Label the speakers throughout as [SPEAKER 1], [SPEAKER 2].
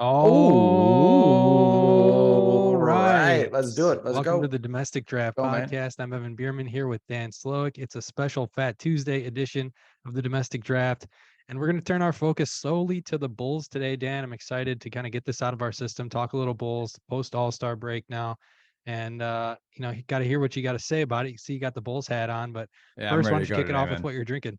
[SPEAKER 1] All
[SPEAKER 2] All right,
[SPEAKER 1] right.
[SPEAKER 2] let's do it. Let's
[SPEAKER 1] Welcome to
[SPEAKER 2] go.
[SPEAKER 1] the Domestic Draft
[SPEAKER 2] Go, man.
[SPEAKER 1] Podcast. I'm Evan Bierman here with Dan Slowick. It's a special Fat Tuesday edition of the Domestic Draft. And we're going to turn our focus solely to the Bulls today, Dan. I'm excited to kind of get this out of our system, talk a little Bulls, post All-Star break now. And, you got to hear what you got to say about it. You see, you got the Bulls hat on. But
[SPEAKER 2] Yeah, I'm
[SPEAKER 1] first, why
[SPEAKER 2] ready
[SPEAKER 1] don't
[SPEAKER 2] to
[SPEAKER 1] you
[SPEAKER 2] go
[SPEAKER 1] kick it
[SPEAKER 2] today,
[SPEAKER 1] off with
[SPEAKER 2] man.
[SPEAKER 1] what you're drinking?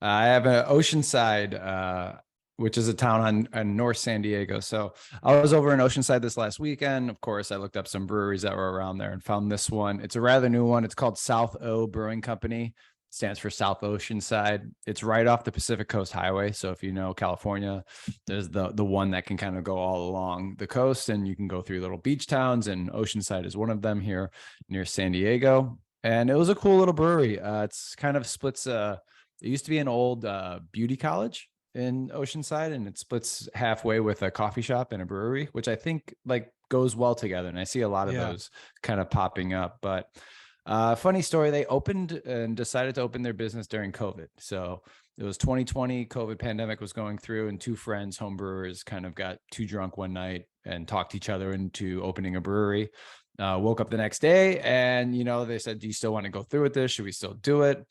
[SPEAKER 2] I have an Oceanside, which is a town on North San Diego. So I was over in Oceanside this last weekend. Of course, I looked up some breweries that were around there and found this one. It's a rather new one. It's called South O Brewing Company. It stands for South Oceanside. It's right off the Pacific Coast Highway. So if you know California, there's the one that can kind of go all along the coast, and you can go through little beach towns. And Oceanside is one of them here near San Diego. And it was a cool little brewery. It's kind of splits. It used to be an old beauty college in Oceanside, and it splits halfway with a coffee shop and a brewery, which I think like goes well together. And I see a lot of
[SPEAKER 1] Yeah.
[SPEAKER 2] those kind of popping up. But funny story, they opened and decided to open their business during COVID. So it was 2020, COVID pandemic was going through, and two friends, home brewers, kind of got too drunk one night and talked each other into opening a brewery. Woke up the next day and, they said, do you still want to go through with this? Should we still do it?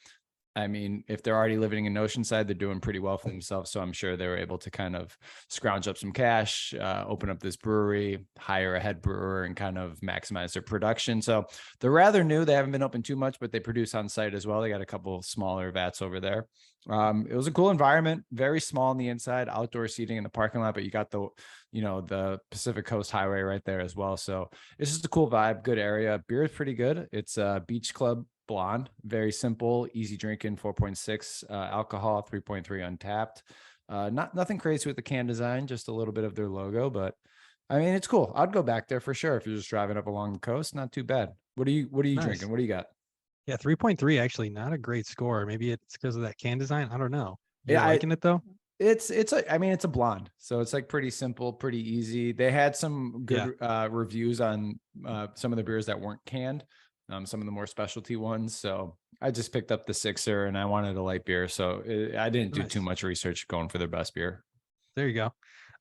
[SPEAKER 2] I mean, if they're already living in Oceanside, they're doing pretty well for themselves. So I'm sure they were able to kind of scrounge up some cash, open up this brewery, hire a head brewer, and kind of maximize their production. So they're rather new. They haven't been open too much, but they produce on site as well. They got a couple of smaller vats over there. It was a cool environment, very small on the inside, outdoor seating in the parking lot, but you got the Pacific Coast Highway right there as well. So it's just a cool vibe, good area. Beer is pretty good. It's a Beach Club blonde, very simple, easy drinking, 4.6 alcohol, 3.3 untapped. Nothing crazy with the can design, just a little bit of their logo, but I mean, it's cool. I'd go back there for sure if you're just driving up along the coast. Not too bad. What are you
[SPEAKER 1] Nice.
[SPEAKER 2] drinking? What do you got?
[SPEAKER 1] Yeah, 3.3 actually not a great score. Maybe it's because of that can design. I don't know. You're
[SPEAKER 2] Yeah,
[SPEAKER 1] liking it though?
[SPEAKER 2] it's it's a blonde, so it's like pretty simple, pretty easy. They had some
[SPEAKER 1] Yeah.
[SPEAKER 2] good reviews on some of the beers that weren't canned, some of the more specialty ones. So I just picked up the sixer, and I wanted a light beer, so I didn't do too
[SPEAKER 1] Nice.
[SPEAKER 2] much research going for their best beer.
[SPEAKER 1] There you go.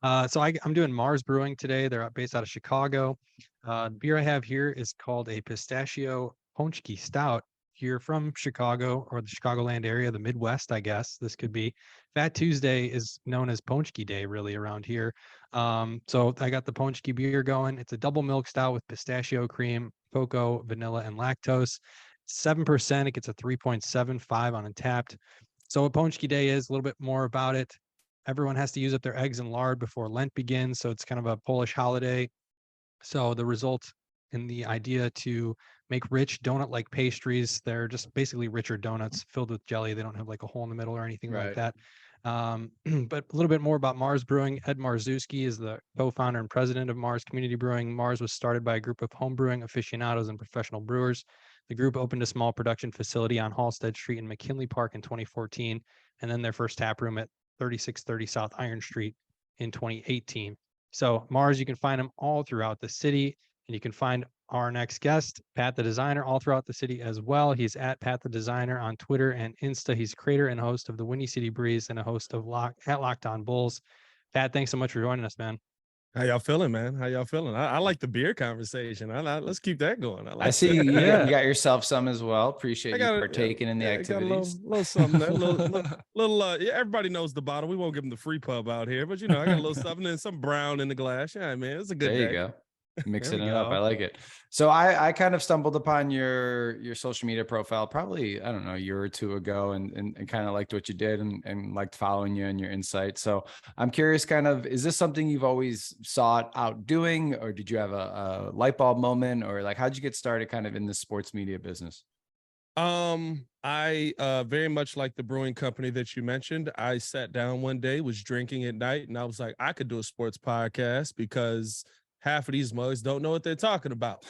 [SPEAKER 1] I'm doing Mars Brewing today. They're based out of Chicago. The beer I have here is called a pistachio Ponchki Stout. If you're from Chicago or the Chicagoland area, the Midwest, I guess this could be. Fat Tuesday is known as Ponchki Day, really around here. So I got the Ponchki beer going. It's a double milk stout with pistachio cream, cocoa, vanilla, and lactose. 7%. It gets a 3.75 on Untapped. So what Ponchki Day is, a little bit more about it. Everyone has to use up their eggs and lard before Lent begins. So it's kind of a Polish holiday. So the result in the idea to make rich donut-like pastries, they're just basically richer donuts filled with jelly. They don't have like a hole in the middle or anything like
[SPEAKER 2] Right.
[SPEAKER 1] that. But a little bit more about Mars Brewing. Ed Marzewski is the co-founder and president of Mars Community Brewing. Mars was started by a group of home brewing aficionados and professional brewers. The group opened a small production facility on Halstead Street in McKinley Park in 2014, and then their first tap room at 3630 South Iron Street in 2018. So Mars, you can find them all throughout the city, and you can find our next guest, Pat the Designer, all throughout the city as well. He's at Pat the Designer on Twitter and Insta. He's creator and host of the Windy City Breeze and a host of Locked On Bulls. Pat, thanks so much for joining us, man.
[SPEAKER 3] How y'all feeling, man? How y'all feeling? I like the beer conversation. Let's keep that going. I
[SPEAKER 2] I
[SPEAKER 3] like
[SPEAKER 2] see
[SPEAKER 3] that.
[SPEAKER 2] you got yourself some as well. Appreciate you partaking in the
[SPEAKER 3] I got a
[SPEAKER 2] activities.
[SPEAKER 3] little something there. Yeah, everybody knows the bottle. We won't give them the free pub out here, but I got a little something and some brown in the glass. Yeah, man, it's a good
[SPEAKER 2] There
[SPEAKER 3] day.
[SPEAKER 2] you go. Mixing
[SPEAKER 3] There we
[SPEAKER 2] it up.
[SPEAKER 3] go.
[SPEAKER 2] I like it. So I kind of stumbled upon your social media profile probably, I don't know, a year or two ago, and kind of liked what you did and liked following you and your insight. So I'm curious, kind of, is this something you've always sought out doing, or did you have a light bulb moment, or like how'd you get started kind of in the sports media business?
[SPEAKER 3] I very much like the brewing company that you mentioned. I sat down one day, was drinking at night, and I was like, I could do a sports podcast because half of these mugs don't know what they're talking about.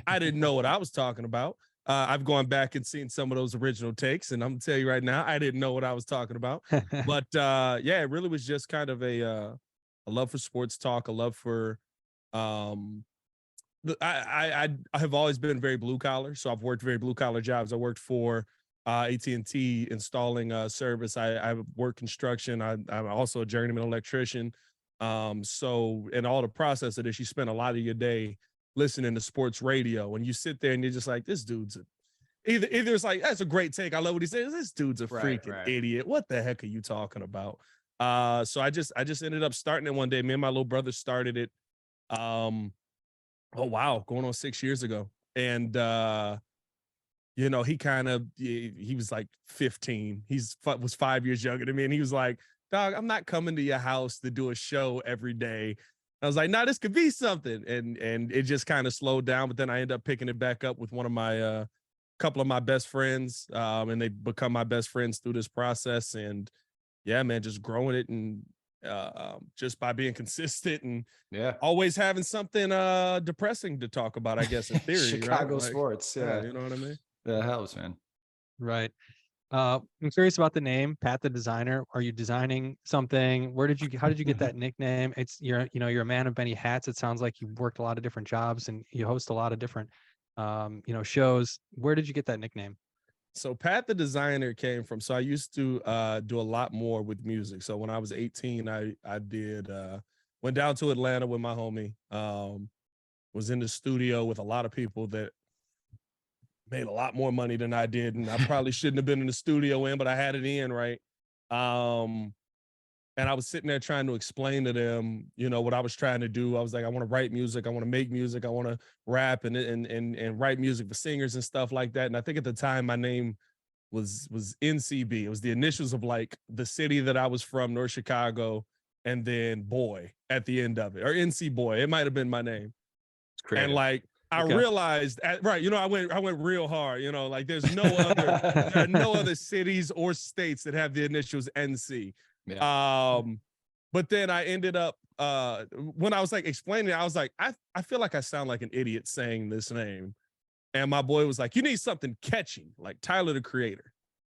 [SPEAKER 3] I didn't know what I was talking about. I've gone back and seen some of those original takes, and I'm gonna tell you right now, I didn't know what I was talking about. But yeah, it really was just kind of a love for sports talk, a love for I have always been very blue collar, so I've worked very blue collar jobs. I worked for AT&T installing service. I work construction. I'm also a journeyman electrician. So in all the process of this, you spend a lot of your day listening to sports radio, and you sit there and you're just like, this dude's either it's like, that's a great take, I love what he says, this dude's a freaking idiot, what the heck are you talking about? So I just ended up starting it one day. Me and my little brother started it, oh wow, going on 6 years ago. And he was like 15. Was 5 years younger than me, and he was like, dog, I'm not coming to your house to do a show every day. I was like, nah, this could be something. And it just kind of slowed down, but then I ended up picking it back up with one of my couple of my best friends, and they become my best friends through this process. And yeah, man, just growing it, and just by being consistent and always having something depressing to talk about, I guess, in theory.
[SPEAKER 2] Chicago
[SPEAKER 3] right?
[SPEAKER 2] sports.
[SPEAKER 3] Yeah, you know what I mean?
[SPEAKER 2] That helps, man.
[SPEAKER 1] Right. I'm curious about the name, Pat the Designer. Are you designing something? How did you get that nickname? You're a man of many hats. It sounds like you've worked a lot of different jobs and you host a lot of different, shows. Where did you get that nickname?
[SPEAKER 3] So Pat the Designer came from, so I used to do a lot more with music. So when I was 18, I did went down to Atlanta with my homie, was in the studio with a lot of people that made a lot more money than I did, and I probably shouldn't have been in the studio but I had it in, right? And I was sitting there trying to explain to them, what I was trying to do. I was like, I want to write music, I want to make music, I want to rap and write music for singers and stuff like that. And I think at the time my name was NCB. It was the initials of like the city that I was from, North Chicago, and then boy at the end of it, or NC Boy. It might have been my name. And like I realized, right, I went real hard, like there are no other cities or states that have the initials NC. Yeah. But then I ended up when I was like explaining it, I was like, I feel like I sound like an idiot saying this name. And my boy was like, you need something catchy, like Tyler the Creator.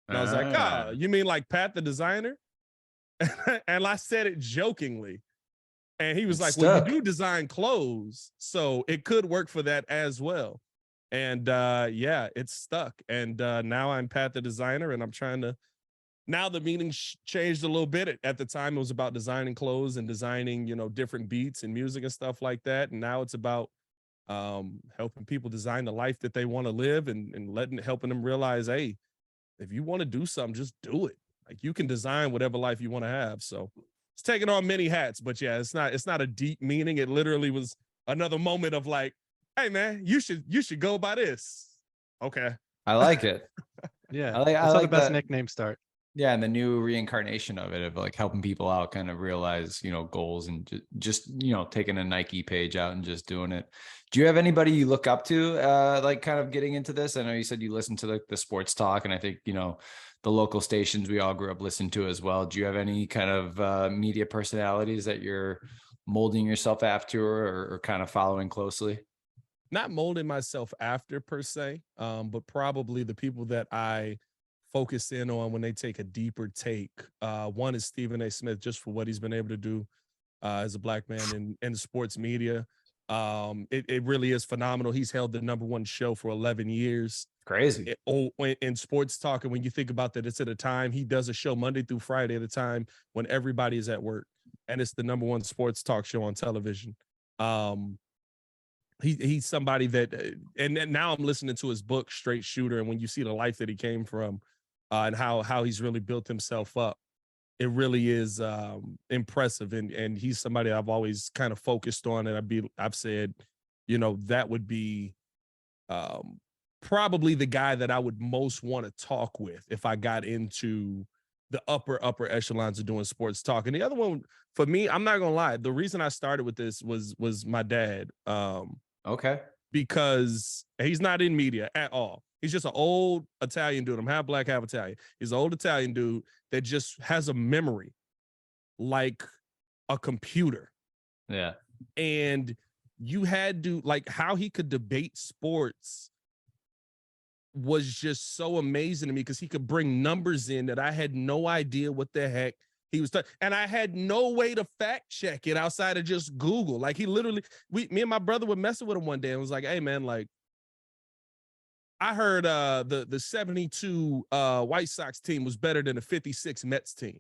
[SPEAKER 3] And I was like, you mean like Pat the Designer? And I said it jokingly. And he was like, well, you do design clothes, so it could work for that as well. And yeah, it's stuck. And now I'm Pat the Designer, and I'm trying to, now the meaning changed a little bit. At the time, it was about designing clothes and designing, different beats and music and stuff like that. And now it's about helping people design the life that they want to live, and helping them realize, hey, if you want to do something, just do it. Like you can design whatever life you want to have. So it's taking on many hats, but yeah, it's not a deep meaning. It literally was another moment of like, hey man, you should go by this. Okay.
[SPEAKER 2] I like it.
[SPEAKER 1] Yeah. That's how the best nicknames start.
[SPEAKER 2] Yeah, and the new reincarnation of it, of like helping people out, kind of realize, goals, and just taking a Nike page out and just doing it. Do you have anybody you look up to, like kind of getting into this? I know you said you listen to the sports talk, and I think, the local stations we all grew up listening to as well. Do you have any kind of media personalities that you're molding yourself after, or kind of following closely?
[SPEAKER 3] Not molding myself after per se, but probably the people that I focus in on when they take a deeper take. One is Stephen A. Smith, just for what he's been able to do as a Black man in sports media. It really is phenomenal. He's held the #1 show for 11 years.
[SPEAKER 2] Crazy.
[SPEAKER 3] In sports talk, and when you think about that, it's at a time he does a show Monday through Friday at a time when everybody is at work, and it's the #1 sports talk show on television. He's somebody that, and now I'm listening to his book Straight Shooter, and when you see the life that he came from, and how he's really built himself up, it really is impressive. And he's somebody I've always kind of focused on, and I've said, that would be probably the guy that I would most want to talk with if I got into the upper echelons of doing sports talk. And the other one for me, I'm not gonna lie, the reason I started with this was my dad.
[SPEAKER 2] Okay.
[SPEAKER 3] Because he's not in media at all. He's just an old Italian dude. I'm half Black, half Italian. He's an old Italian dude that just has a memory like a computer.
[SPEAKER 2] Yeah.
[SPEAKER 3] And you had to, like, how he could debate sports was just so amazing to me, because he could bring numbers in that I had no idea what the heck he was and I had no way to fact check it outside of just Google. Like he literally, me and my brother were messing with him one day and was like, hey man, like I heard the 72 White Sox team was better than the 56 Mets team.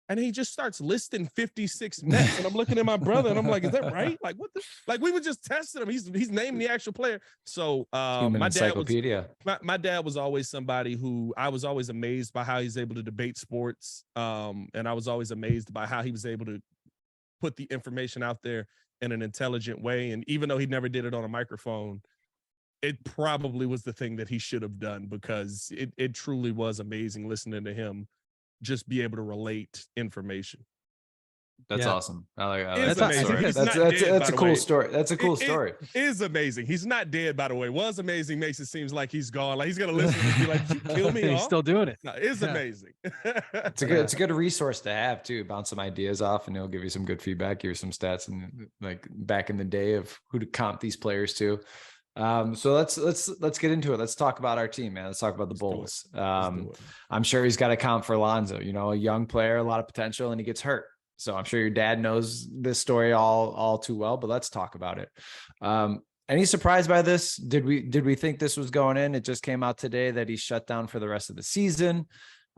[SPEAKER 3] And he just starts listing 56 Mets. And I'm looking at my brother and I'm like, is that right? Like, what the, like, we were just testing him. He's naming the actual player. So
[SPEAKER 2] Human encyclopedia.
[SPEAKER 3] My dad was always somebody who I was always amazed by how he's able to debate sports. And I was always amazed by how he was able to put the information out there in an intelligent way. And even though he never did it on a microphone, it probably was the thing that he should have done, because it truly was amazing listening to him just be able to relate information.
[SPEAKER 2] That's
[SPEAKER 1] Yeah.
[SPEAKER 2] awesome. I like
[SPEAKER 3] It's
[SPEAKER 2] that
[SPEAKER 3] amazing.
[SPEAKER 2] story.
[SPEAKER 3] He's
[SPEAKER 2] That's
[SPEAKER 3] not dead, by
[SPEAKER 2] a
[SPEAKER 3] the
[SPEAKER 2] cool
[SPEAKER 3] way.
[SPEAKER 2] story. That's a cool story.
[SPEAKER 3] It is amazing. He's not dead, by the way. Was amazing makes it seems like he's gone. Like he's gonna listen and be like, "Did you kill me?"
[SPEAKER 1] He's
[SPEAKER 3] off?
[SPEAKER 1] still doing it.
[SPEAKER 3] No, it's
[SPEAKER 1] Yeah.
[SPEAKER 3] amazing.
[SPEAKER 2] It's a good resource to have too. Bounce some ideas off, and he'll give you some good feedback, give you some stats, and like back in the day of who to comp these players to. So let's get into it. Let's talk about our team, man. Let's talk about the Bulls. I'm sure he's got a comp for Lonzo. You know, a young player, a lot of potential, and he gets hurt. So I'm sure your dad knows this story all too well. But let's talk about it. Any surprise by this? Did we think this was going in? It just came out today that he's shut down for the rest of the season.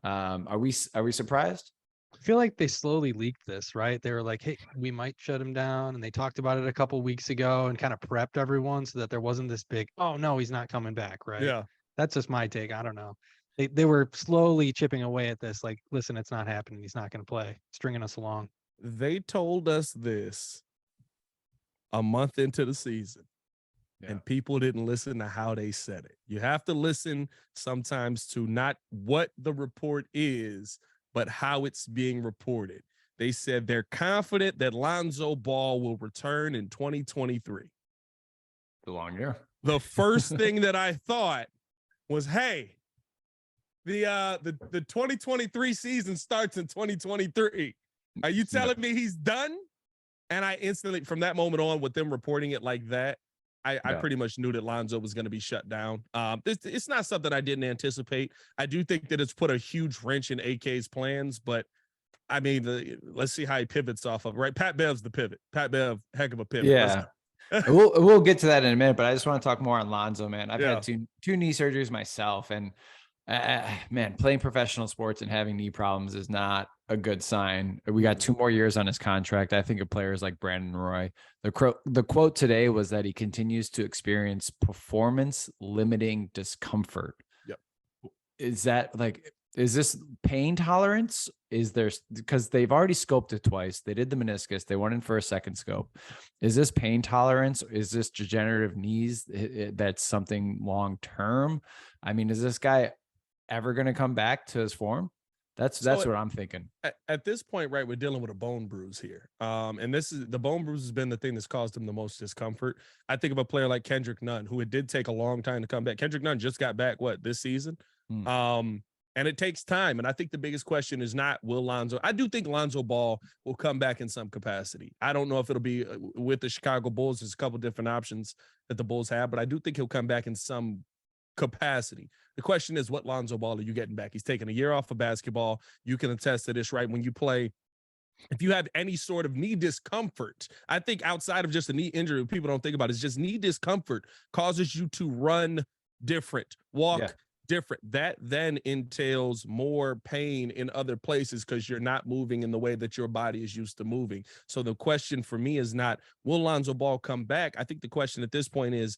[SPEAKER 2] Are we surprised?
[SPEAKER 1] I feel like they slowly leaked this, right? They were like, hey, we might shut him down. And they talked about it a couple weeks ago and kind of prepped everyone so that there wasn't this big, oh no, he's not coming back, right?
[SPEAKER 3] Yeah.
[SPEAKER 1] That's just my take. I don't know. They were slowly chipping away at this, like, listen, it's not happening. He's not going to play, stringing us along.
[SPEAKER 3] They told us this a month into the season.
[SPEAKER 2] Yeah.
[SPEAKER 3] And people didn't listen to how they said it. You have to listen sometimes to not what the report is, but how it's being reported. They said they're confident that Lonzo Ball will return in 2023.
[SPEAKER 2] The long year.
[SPEAKER 3] The first thing that I thought was, hey, the 2023 season starts in 2023. Are you telling me he's done? And I instantly, from that moment on, with them reporting it like that, I pretty much knew that Lonzo was going to be shut down. It's not something I didn't anticipate. I do think that it's put a huge wrench in AK's plans, but I mean, let's see how he pivots off of, right? Pat Bev's the pivot. Pat Bev, heck of a pivot.
[SPEAKER 2] Yeah. We'll get to that in a minute, but I just want to talk more on Lonzo, man. I've had two knee surgeries myself, and man, playing professional sports and having knee problems is not a good sign. We got 2 more years on his contract. I think of players like Brandon Roy. The quote today was that he continues to experience performance limiting discomfort.
[SPEAKER 3] Yep.
[SPEAKER 2] Is this pain tolerance? Is there, because they've already scoped it twice. They did the meniscus. They went in for a second scope. Is this pain tolerance? Is this degenerative knees? That's something long-term. I mean, is this guy ever going to come back to his form? That's what I'm thinking.
[SPEAKER 3] At this point, right, we're dealing with a bone bruise here. And the bone bruise has been the thing that's caused him the most discomfort. I think of a player like Kendrick Nunn, who it did take a long time to come back. Kendrick Nunn just got back, this season? And it takes time. And I think the biggest question is not, I do think Lonzo Ball will come back in some capacity. I don't know if it'll be with the Chicago Bulls. There's a couple different options that the Bulls have, but I do think he'll come back in some capacity. The question is, what Lonzo Ball are you getting back? He's taking a year off of basketball. You can attest to this, right? When you play, if you have any sort of knee discomfort, I think outside of just a knee injury, people don't think about it, it's just knee discomfort causes you to run different, walk different. That then entails more pain in other places because you're not moving in the way that your body is used to moving. So the question for me is not, will Lonzo Ball come back? I think the question at this point is,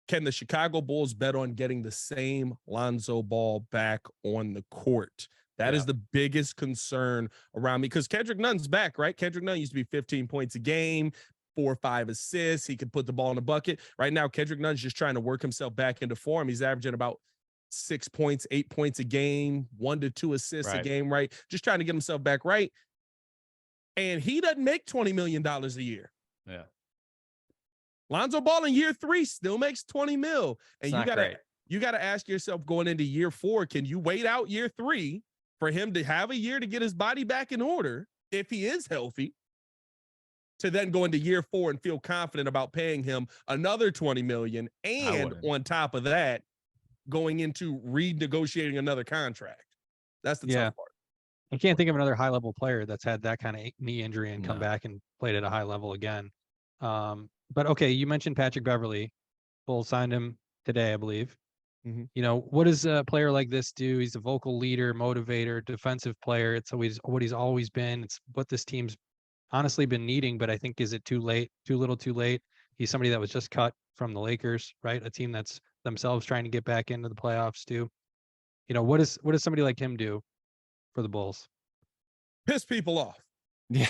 [SPEAKER 3] can the Chicago Bulls bet on getting the same Lonzo Ball back on the court? That is the biggest concern around me, because Kendrick Nunn's back, right? Kendrick Nunn used to be 15 points a game, 4 or 5 assists. He could put the ball in the bucket. Right now, Kendrick Nunn's just trying to work himself back into form. He's averaging about 6 points, 8 points a game, 1 to 2 assists a game, right? Just trying to get himself back right. And he doesn't make $20 million a year.
[SPEAKER 2] Yeah.
[SPEAKER 3] Lonzo Ball in year 3 still makes 20 mil. And you gotta ask yourself going into year 4, can you wait out year 3 for him to have a year to get his body back in order if he is healthy, to then go into year 4 and feel confident about paying him another 20 million, and on top of that, going into renegotiating another contract? That's the tough part.
[SPEAKER 1] I can't think of another high level player that's had that kind of knee injury and come back and played at a high level again. But okay, you mentioned Patrick Beverley. Bulls signed him today, I believe. You know, what does a player like this do? He's a vocal leader, motivator, defensive player. It's always what he's always been. It's what this team's honestly been needing, but I think, is it too late, too little, too late? He's somebody that was just cut from the Lakers, right? A team that's themselves trying to get back into the playoffs too. You know, what does somebody like him do for the Bulls?
[SPEAKER 3] Piss people off.
[SPEAKER 2] Yeah.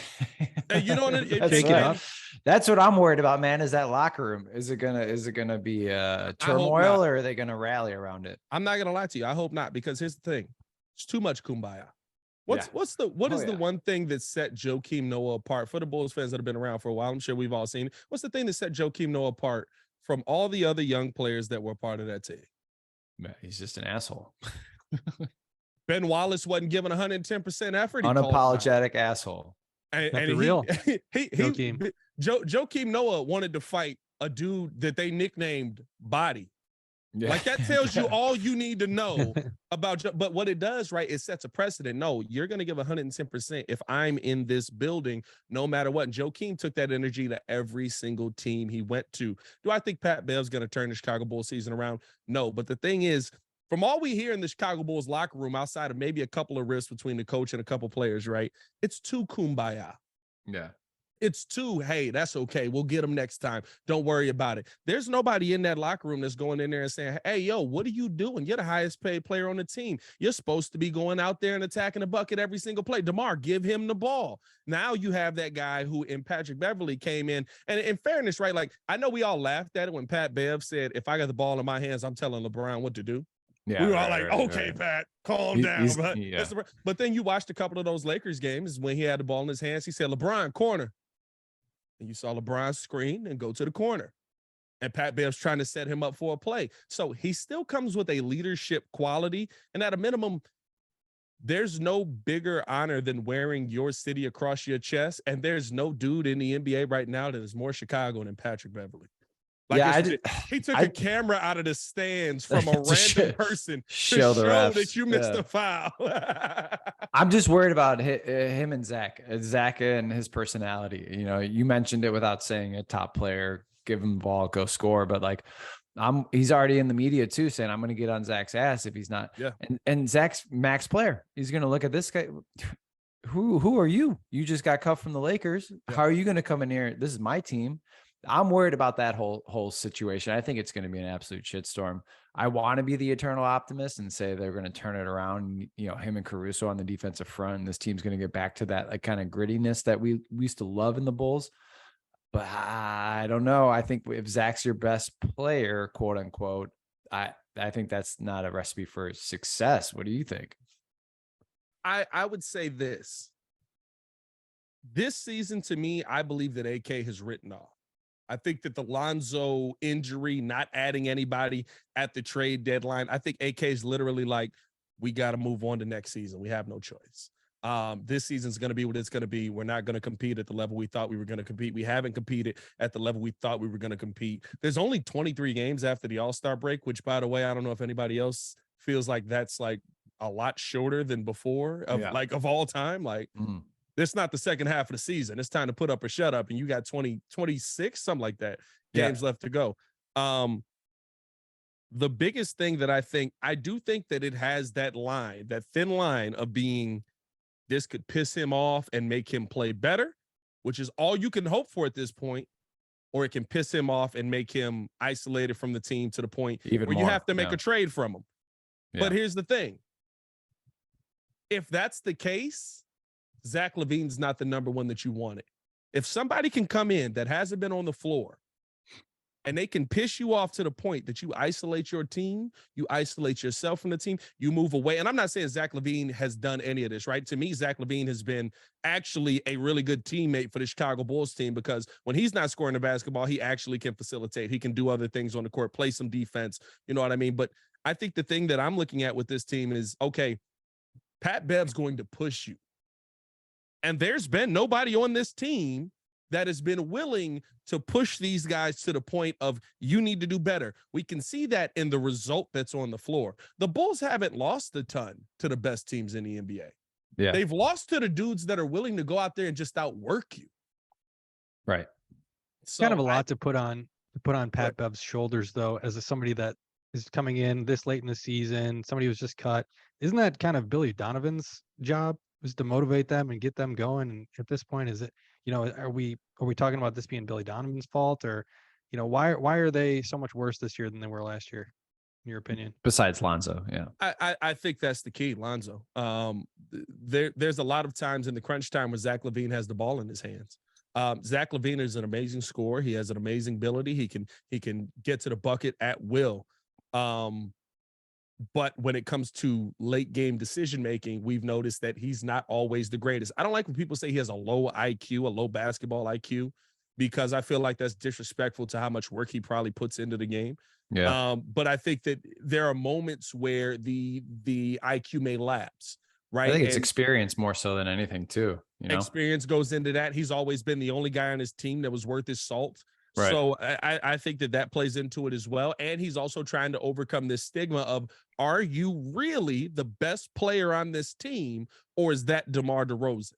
[SPEAKER 3] Hey, you know,
[SPEAKER 1] Shake it up.
[SPEAKER 2] That's what I'm worried about, man. Is that locker room? Is it gonna be turmoil, or are they gonna rally around it?
[SPEAKER 3] I'm not gonna lie to you. I hope not, because here's the thing: it's too much kumbaya. What is the one thing that set Joakim Noah apart for the Bulls fans that have been around for a while? I'm sure we've all seen it. What's the thing that set Joakim Noah apart from all the other young players that were part of that team?
[SPEAKER 2] Man, he's just an asshole.
[SPEAKER 3] Ben Wallace wasn't giving 110% effort.
[SPEAKER 2] Unapologetic asshole.
[SPEAKER 3] And Joakim Noah wanted to fight a dude that they nicknamed Body. Yeah. Like, that tells you all you need to know about. But what it does, right, it sets a precedent. No, you're going to give 110% if I'm in this building, no matter what. And Joakim took that energy to every single team he went to. Do I think Pat Bev's going to turn the Chicago Bulls season around? No. But the thing is, from all we hear in the Chicago Bulls locker room, outside of maybe a couple of rifts between the coach and a couple players, right, it's too kumbaya.
[SPEAKER 2] Yeah.
[SPEAKER 3] It's too, hey, that's okay. We'll get them next time. Don't worry about it. There's nobody in that locker room that's going in there and saying, hey, yo, what are you doing? You're the highest paid player on the team. You're supposed to be going out there and attacking the bucket every single play. DeMar, give him the ball. Now you have that guy who, in Patrick Beverley, came in. And in fairness, right, like, I know we all laughed at it when Pat Bev said, if I got the ball in my hands, I'm telling LeBron what to do. Yeah, we were all like, okay, Pat, calm down. But then you watched a couple of those Lakers games when he had the ball in his hands. He said, LeBron, corner. And you saw LeBron screen and go to the corner. And Pat Bev's trying to set him up for a play. So he still comes with a leadership quality. And at a minimum, there's no bigger honor than wearing your city across your chest. And there's no dude in the NBA right now that is more Chicago than Patrick Beverley. Like, he took a camera out of the stands from a random person to show that you missed a foul.
[SPEAKER 2] I'm just worried about him and Zach and his personality. You know, you mentioned it without saying a top player, give him the ball, go score. But like, he's already in the media too, saying I'm going to get on Zach's ass if he's not.
[SPEAKER 3] Yeah.
[SPEAKER 2] And Zach's max player. He's going to look at this guy. Who are you? You just got cut from the Lakers. Yeah. How are you going to come in here? This is my team. I'm worried about that whole situation. I think it's going to be an absolute shitstorm. I want to be the eternal optimist and say they're going to turn it around. You know, him and Caruso on the defensive front, and this team's going to get back to that like kind of grittiness that we used to love in the Bulls. But I don't know. I think if Zach's your best player, quote unquote, I think that's not a recipe for success. What do you think?
[SPEAKER 3] I would say this season, to me, I believe that AK has written off. I think that the Lonzo injury, not adding anybody at the trade deadline, I think AK is literally like, we got to move on to next season. We have no choice. This season's going to be what it's going to be. We're not going to compete at the level we thought we were going to compete. We haven't competed at the level we thought we were going to compete. There's only 23 games after the All-Star break, which, by the way, I don't know if anybody else feels like that's like a lot shorter than before of all time. Like, It's not the second half of the season. It's time to put up or shut up. And you got 26, something like that, games left to go. The biggest thing that I do think that it has that line, that thin line of being, this could piss him off and make him play better, which is all you can hope for at this point, or it can piss him off and make him isolated from the team to the point where you have to make a trade from him. Yeah. But here's the thing. If that's the case, Zach LaVine's not the number one that you wanted. If somebody can come in that hasn't been on the floor and they can piss you off to the point that you isolate your team, you isolate yourself from the team, you move away. And I'm not saying Zach LaVine has done any of this, right? To me, Zach LaVine has been actually a really good teammate for the Chicago Bulls team, because when he's not scoring the basketball, he actually can facilitate. He can do other things on the court, play some defense. You know what I mean? But I think the thing that I'm looking at with this team is, okay, Pat Bev's going to push you. And there's been nobody on this team that has been willing to push these guys to the point of, you need to do better. We can see that in the result that's on the floor. The Bulls haven't lost a ton to the best teams in the NBA. Yeah. They've lost to the dudes that are willing to go out there and just outwork you.
[SPEAKER 2] Right.
[SPEAKER 1] It's kind of a lot to put on Pat Bev's shoulders, though, as somebody that is coming in this late in the season. Somebody was just cut. Isn't that kind of Billy Donovan's job, was to motivate them and get them going? And at this point, is it, are we talking about this being Billy Donovan's fault, or, why are they so much worse this year than they were last year, in your opinion?
[SPEAKER 2] Besides Lonzo, yeah.
[SPEAKER 3] I think that's the key, Lonzo. There's a lot of times in the crunch time where Zach LaVine has the ball in his hands. Zach LaVine is an amazing scorer. He has an amazing ability. He can get to the bucket at will. But when it comes to late game decision making, we've noticed that he's not always the greatest. I don't like when people say he has a low IQ, a low basketball IQ, because I feel like that's disrespectful to how much work he probably puts into the game.
[SPEAKER 2] Yeah.
[SPEAKER 3] But I think that there are moments where the IQ may lapse, right?
[SPEAKER 2] I think it's experience more so than anything too.
[SPEAKER 3] Experience goes into that. He's always been the only guy on his team that was worth his salt.
[SPEAKER 2] Right.
[SPEAKER 3] So I think that plays into it as well. And he's also trying to overcome this stigma of, are you really the best player on this team, or is that DeMar DeRozan?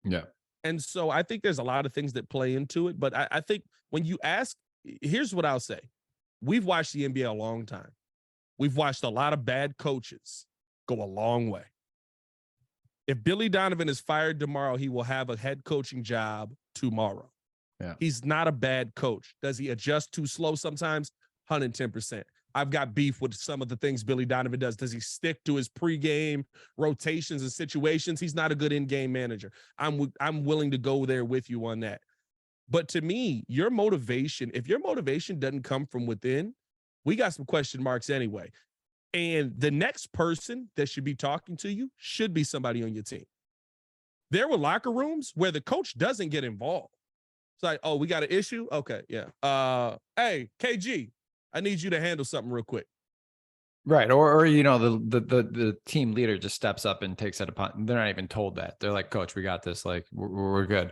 [SPEAKER 2] Yeah.
[SPEAKER 3] And so I think there's a lot of things that play into it. But I think when you ask, here's what I'll say. We've watched the NBA a long time. We've watched a lot of bad coaches go a long way. If Billy Donovan is fired tomorrow, he will have a head coaching job tomorrow.
[SPEAKER 2] Yeah.
[SPEAKER 3] He's not a bad coach. Does he adjust too slow sometimes? 110%. I've got beef with some of the things Billy Donovan does. Does he stick to his pregame rotations and situations? He's not a good in-game manager. I'm willing to go there with you on that. But to me, your motivation, if your motivation doesn't come from within, we got some question marks anyway. And the next person that should be talking to you should be somebody on your team. There were locker rooms where the coach doesn't get involved. It's like, oh, we got an issue? Okay, yeah. Hey, KG, I need you to handle something real quick.
[SPEAKER 2] Right. Or the team leader just steps up and takes it upon. They're not even told that. They're like, Coach, we got this. Like, we're good.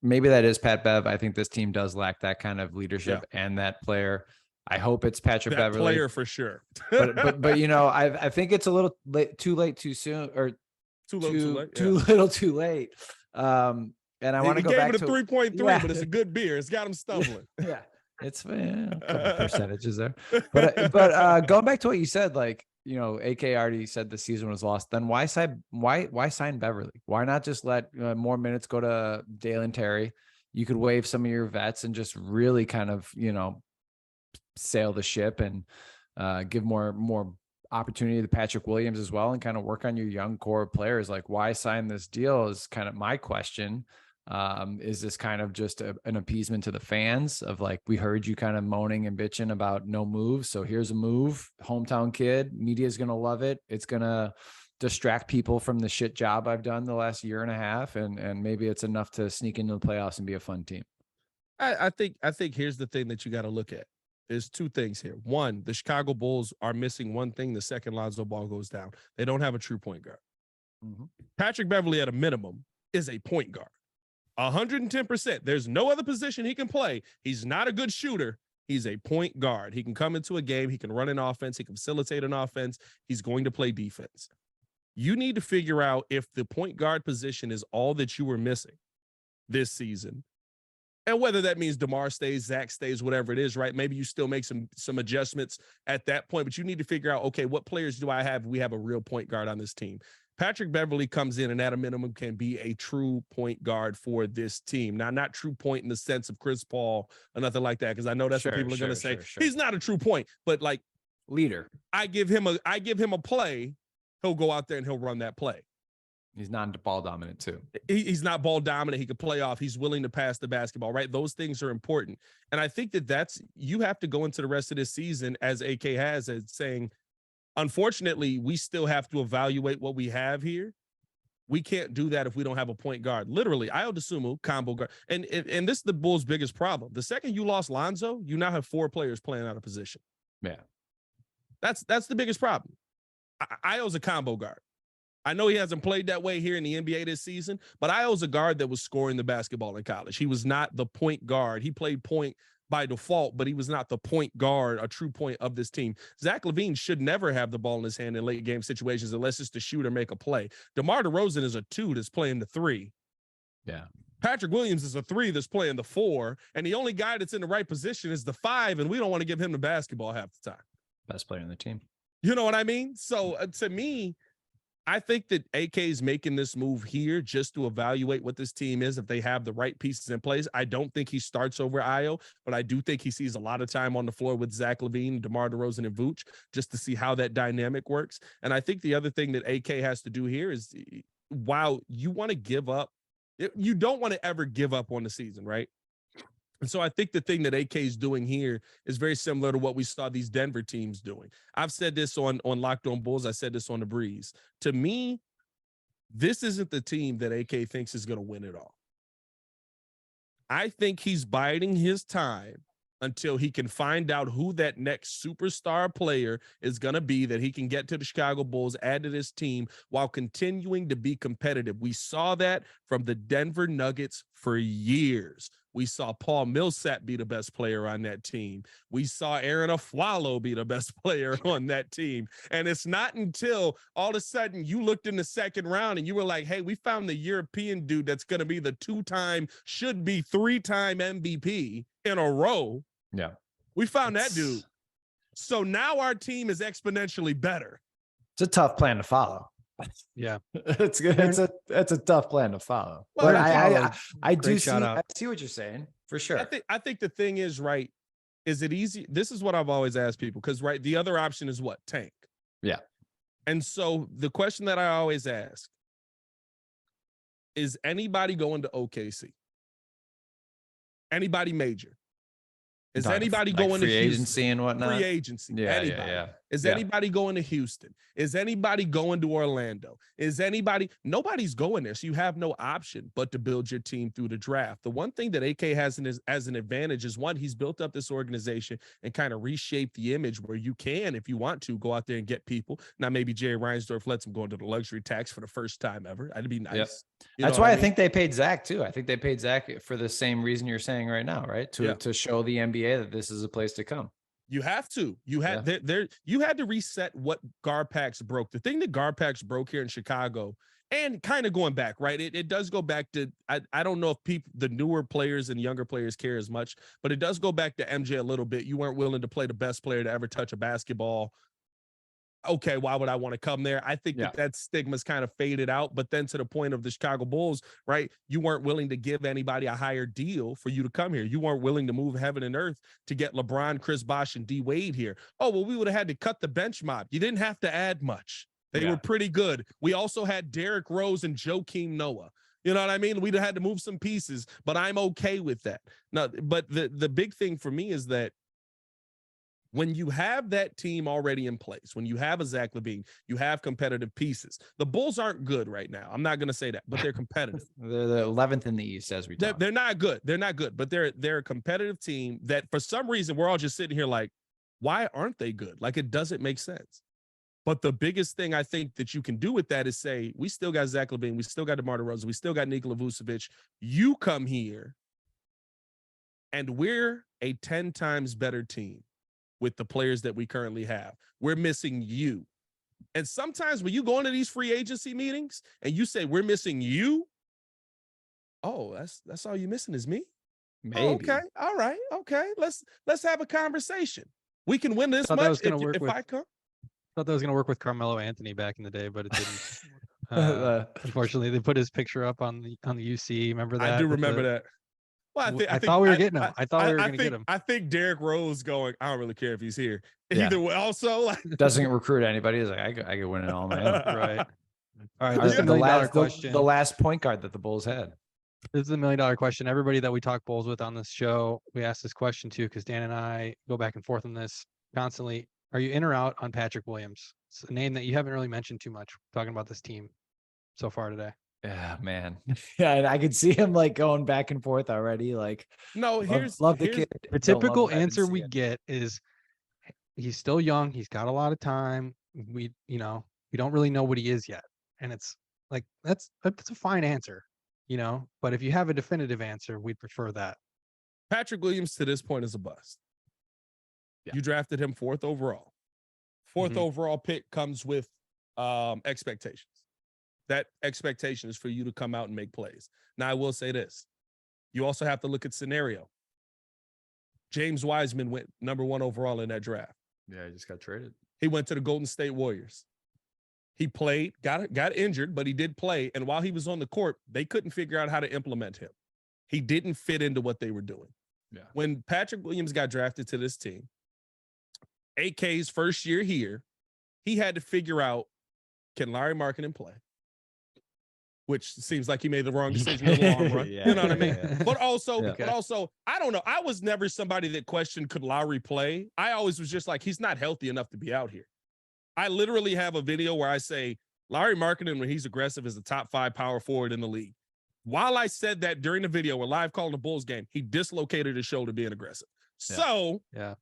[SPEAKER 2] Maybe that is Pat Bev. I think this team does lack that kind of leadership and that player. I hope it's Patrick Beverley.
[SPEAKER 3] Player for sure.
[SPEAKER 2] but I think it's a little too late, too soon, or
[SPEAKER 3] too late.
[SPEAKER 2] Too late. And I want to go back to
[SPEAKER 3] 3.3, but it's a good beer. It's got him stumbling.
[SPEAKER 2] Yeah, it's a couple percentages there. But going back to what you said, like, AK already said the season was lost. Then why sign Beverley? Why not just let more minutes go to Dalen Terry? You could waive some of your vets and just really kind of sail the ship and give more opportunity to Patrick Williams as well, and kind of work on your young core players. Like, why sign this deal is kind of my question. Is this kind of just an appeasement to the fans of, like, we heard you kind of moaning and bitching about no moves, so here's a move, hometown kid, media is going to love it. It's going to distract people from the shit job I've done the last year and a half. And maybe it's enough to sneak into the playoffs and be a fun team.
[SPEAKER 3] I think here's the thing that you got to look at. There's two things here. One, the Chicago Bulls are missing one thing the second Lonzo Ball goes down. They don't have a true point guard. Mm-hmm. Patrick Beverley, at a minimum, is a point guard. 110%. There's no other position he can play. He's not a good shooter. He's a point guard. He can come into a game. He can run an offense. He can facilitate an offense. He's going to play defense. You need to figure out if the point guard position is all that you were missing this season. And whether that means DeMar stays, Zach stays, whatever it is, right? Maybe you still make some adjustments at that point, but you need to figure out, okay, what players do I have? We have a real point guard on this team. Patrick Beverley comes in and at a minimum can be a true point guard for this team. Now, not true point in the sense of Chris Paul or nothing like that, because I know that's what people are going to say. He's not a true point, but like
[SPEAKER 2] leader.
[SPEAKER 3] I give him a play. He'll go out there and he'll run that play.
[SPEAKER 2] He's not ball dominant too.
[SPEAKER 3] He's not ball dominant. He can play off. He's willing to pass the basketball, right? Those things are important. And I think that's, you have to go into the rest of this season, as AK has, as saying, unfortunately, we still have to evaluate what we have here. We can't do that if we don't have a point guard. Literally, Ayo Dosunmu, combo guard. And this is the Bulls' biggest problem. The second you lost Lonzo, you now have 4 players playing out of position.
[SPEAKER 2] Yeah.
[SPEAKER 3] That's the biggest problem. Ayo's a combo guard. I know he hasn't played that way here in the NBA this season, but Ayo's a guard that was scoring the basketball in college. He was not the point guard. He played point by default, but he was not the point guard, a true point of this team. Zach LaVine should never have the ball in his hand in late game situations unless it's to shoot or make a play. DeMar DeRozan is a 2 that's playing the 3.
[SPEAKER 2] Yeah.
[SPEAKER 3] Patrick Williams is a 3 that's playing the 4, and the only guy that's in the right position is the 5, and we don't want to give him the basketball half the time.
[SPEAKER 2] Best player on the team.
[SPEAKER 3] You know what I mean? So to me, I think that AK is making this move here just to evaluate what this team is, if they have the right pieces in place. I don't think he starts over Io, but I do think he sees a lot of time on the floor with Zach LaVine, DeMar DeRozan, and Vooch, just to see how that dynamic works. And I think the other thing that AK has to do here is, while you want to give up, you don't want to ever give up on the season, right? And so I think the thing that AK is doing here is very similar to what we saw these Denver teams doing. I've said this on Locked On Bulls. I said this on The Breeze. To me, this isn't the team that AK thinks is going to win it all. I think he's biding his time until he can find out who that next superstar player is going to be that he can get to the Chicago Bulls, add to this team while continuing to be competitive. We saw that from the Denver Nuggets for years. We saw Paul Millsap be the best player on that team. We saw Aaron Aflalo be the best player on that team. And it's not until all of a sudden you looked in the second round and you were like, hey, we found the European dude that's going to be the two-time, should be three-time MVP in a row.
[SPEAKER 2] Yeah.
[SPEAKER 3] We found that dude. So now our team is exponentially better.
[SPEAKER 2] It's a tough plan to follow.
[SPEAKER 1] Yeah,
[SPEAKER 2] It's a tough plan to follow.
[SPEAKER 3] Well,
[SPEAKER 2] But I
[SPEAKER 1] Great shout out.
[SPEAKER 2] see what you're saying for sure.
[SPEAKER 3] I think the thing is, right, is it easy? This is what I've always asked people, because, right, the other option is what? Tank.
[SPEAKER 2] Yeah.
[SPEAKER 3] And so the question that I always ask is, anybody going to OKC? Anybody major? Is anybody
[SPEAKER 2] like
[SPEAKER 3] going to
[SPEAKER 2] free
[SPEAKER 3] Houston?
[SPEAKER 2] agency and whatnot?
[SPEAKER 3] Free agency.
[SPEAKER 2] Yeah,
[SPEAKER 3] Anybody.
[SPEAKER 2] yeah.
[SPEAKER 3] Is
[SPEAKER 2] Yeah.
[SPEAKER 3] anybody going to Houston? Is anybody going to Orlando? Is anybody? Nobody's going there. So you have no option but to build your team through the draft. The one thing that AK has as an advantage is, one, he's built up this organization and kind of reshaped the image where you can, if you want to, go out there and get people. Now, maybe Jerry Reinsdorf lets him go into the luxury tax for the first time ever. That'd be nice.
[SPEAKER 2] Yep.
[SPEAKER 3] You
[SPEAKER 2] That's
[SPEAKER 3] know
[SPEAKER 2] why
[SPEAKER 3] what
[SPEAKER 2] I
[SPEAKER 3] mean?
[SPEAKER 2] think they paid Zach too. I think they paid Zach for the same reason you're saying right now, right? To show the NBA that this is a place to come.
[SPEAKER 3] You have to. You had you had to reset what Garpax broke. The thing that Garpax broke here in Chicago, and kind of going back, right? It does go back to, I don't know if the newer players and younger players care as much, but it does go back to MJ a little bit. You weren't willing to play the best player to ever touch a basketball. Okay, why would I want to come there? I think that stigma's kind of faded out. But then to the point of the Chicago Bulls, right? You weren't willing to give anybody a higher deal for you to come here. You weren't willing to move heaven and earth to get LeBron, Chris Bosh, and D Wade here. Oh, well, we would have had to cut the bench mob. You didn't have to add much. They were pretty good. We also had Derrick Rose and Joakim Noah. You know what I mean? We'd have had to move some pieces, but I'm okay with that. Now, but the big thing for me is that when you have that team already in place, when you have a Zach LaVine, you have competitive pieces. The Bulls aren't good right now. I'm not going to say that, but they're competitive.
[SPEAKER 2] They're the 11th in the East, as we talk.
[SPEAKER 3] They're not good. They're not good, but they're a competitive team that, for some reason, we're all just sitting here like, why aren't they good? Like, it doesn't make sense. But the biggest thing I think that you can do with that is say, we still got Zach LaVine, we still got DeMar DeRozan, we still got Nikola Vucevic. You come here, and we're a 10 times better team with the players that we currently have. We're missing you. And sometimes when you go into these free agency meetings and you say, we're missing you, oh, that's all you're missing is me?
[SPEAKER 2] Maybe.
[SPEAKER 3] Oh, okay. All right. Okay. Let's have a conversation. We can win this much if I come.
[SPEAKER 1] Thought that was going to work with Carmelo Anthony back in the day, but it didn't. Unfortunately, they put his picture up on the UC. Remember that?
[SPEAKER 3] I do remember that. Well,
[SPEAKER 1] I thought we were getting him. I thought we were going to get him.
[SPEAKER 3] I think Derrick Rose going, I don't really care if he's here. Either way, also, like,
[SPEAKER 2] doesn't recruit anybody. He's like, I could win it all, man.
[SPEAKER 1] Right. All right. This is $1 million question.
[SPEAKER 2] The last point guard that the Bulls had.
[SPEAKER 1] This is $1 million question. Everybody that we talk Bulls with on this show, we ask this question too, because Dan and I go back and forth on this constantly. Are you in or out on Patrick Williams? It's a name that you haven't really mentioned too much talking about this team so far today.
[SPEAKER 2] Yeah, man. Yeah, and I could see him like going back and forth already. Like,
[SPEAKER 3] no,
[SPEAKER 2] love the kid.
[SPEAKER 1] The typical answer we get is he's still young. He's got a lot of time. We don't really know what he is yet. And it's like, that's a fine answer, but if you have a definitive answer, we'd prefer that.
[SPEAKER 3] Patrick Williams to this point is a bust. Yeah. You drafted him 4th overall. 4th overall pick comes with expectations. That expectation is for you to come out and make plays. Now, I will say this. You also have to look at scenario. James Wiseman went number 1 overall in that draft.
[SPEAKER 2] Yeah, he just got traded.
[SPEAKER 3] He went to the Golden State Warriors. He played, got injured, but he did play. And while he was on the court, they couldn't figure out how to implement him. He didn't fit into what they were doing.
[SPEAKER 2] Yeah.
[SPEAKER 3] When Patrick Williams got drafted to this team, AK's first year here, he had to figure out, can Larry Markkinen play? Which seems like he made the wrong decision in the long run.
[SPEAKER 2] Yeah,
[SPEAKER 3] You know what I mean?
[SPEAKER 2] yeah.
[SPEAKER 3] But also,
[SPEAKER 2] Yeah.
[SPEAKER 3] but also, I don't know. I was never somebody that questioned, could Lowry play? I always was just like, he's not healthy enough to be out here. I literally have a video where I say, Larry Markkinen, when he's aggressive, is a top 5 power forward in the league. While I said that during the video, we're live calling the Bulls game, he dislocated his shoulder being aggressive.
[SPEAKER 2] Yeah.
[SPEAKER 3] So,
[SPEAKER 1] Yeah.